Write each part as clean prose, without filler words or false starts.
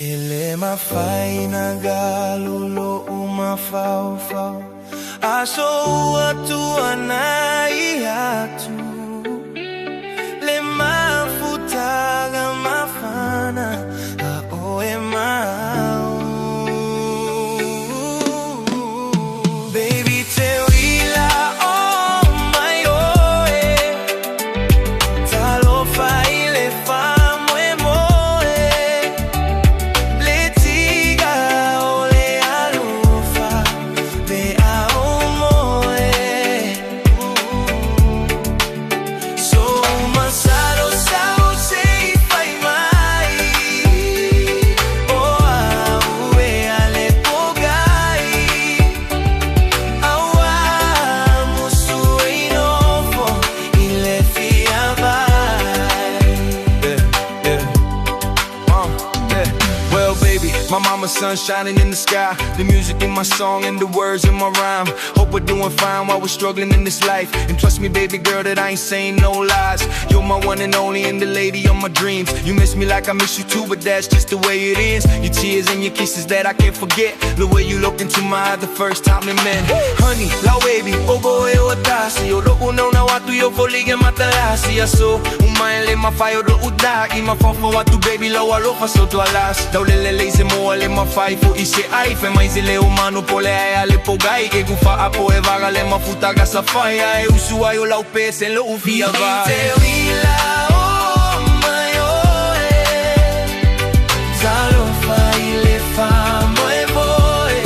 Ele mafai na galulo umafau-fau aso atu anai atu le mafutaga mafana a oe mau baby Teuila oh my oe talo faile famo e moe le tiga ole alufa be a moe so masalo sao sei fai mai oh aue ale pogai awa musu inofo ile fia vai yeah. Well, baby, my mama's sun shining in the sky. The music in my song and the words in my rhyme. Hope we're doing fine while we're struggling in this life. And trust me, baby girl, that I ain't saying no lies. You're my one and only and the lady of my dreams. You miss me like I miss you too, but that's just the way it is. Your tears and your kisses that I can't forget. The way you looked into my eyes the first time we met. Honey, la baby, ogo e otasi. Yo loku no na watu yo folige matarasi. Aso, umaele mafayo do udaki. Mafofo watu baby lo alofa so to alas. Daulele se mo ale mafaifu ise aife. Mais ele humano pole ai ale pogai. Que gufa apo e vaga le mafuta gasa faia. E usua yo lau pese lo ufia vai. Teuila oh my oe Zalo faile famo e voe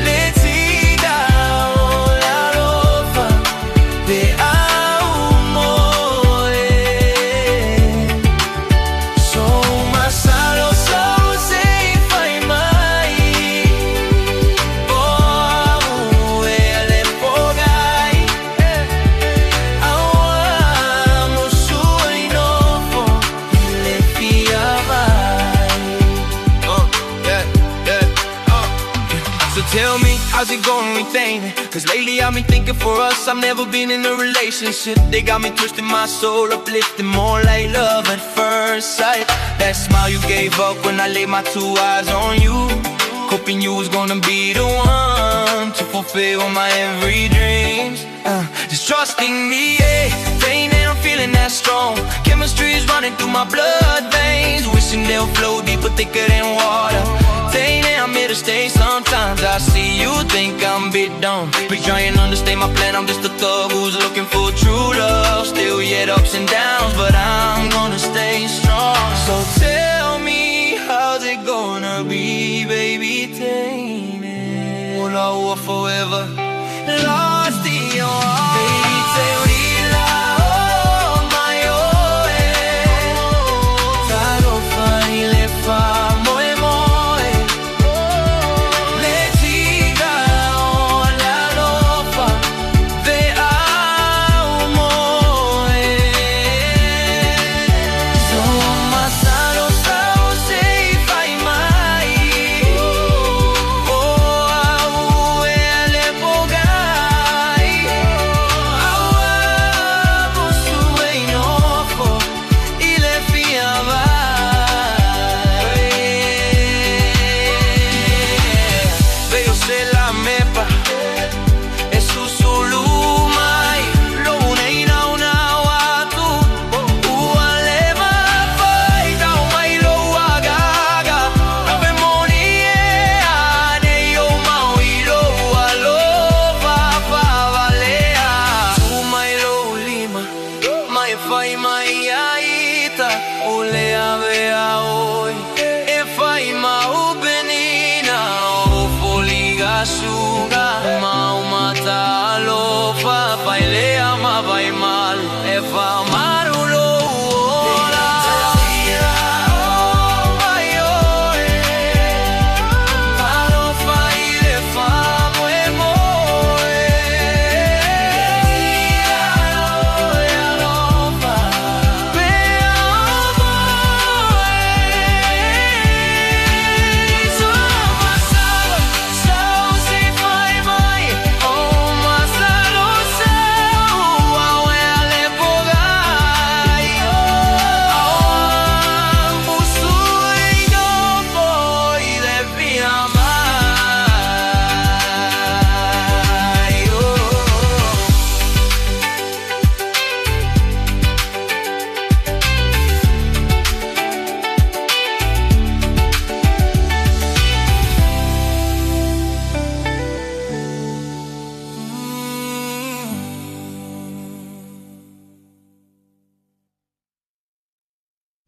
le tida o la lofa be au moe so masalo so sei fai mai oh e ale pogai awa musu inofo ile fia vai So tell me, how's it going with Damon? Cause lately I've been thinking for us, I've never been in a relationship. They got me twisting my soul, uplifting more like love at first sight. That smile you gave up when I laid my two eyes on you. Hoping you was gonna be the one to fulfill my every dreams. Just trusting me, yeah. Saying that I'm feeling that strong. Chemistry is running through my blood veins. Wishing they'll flow deeper, thicker than water. Saying that I'm here to stay. Sometimes I see you think I'm bit dumb, but trying to understand my plan. I'm just a thug who's looking for true love. Still yet ups and downs, but I'm gonna stay strong. So tell me, how's it gonna be, baby? Take me, will I walk forever? Lost in your arms.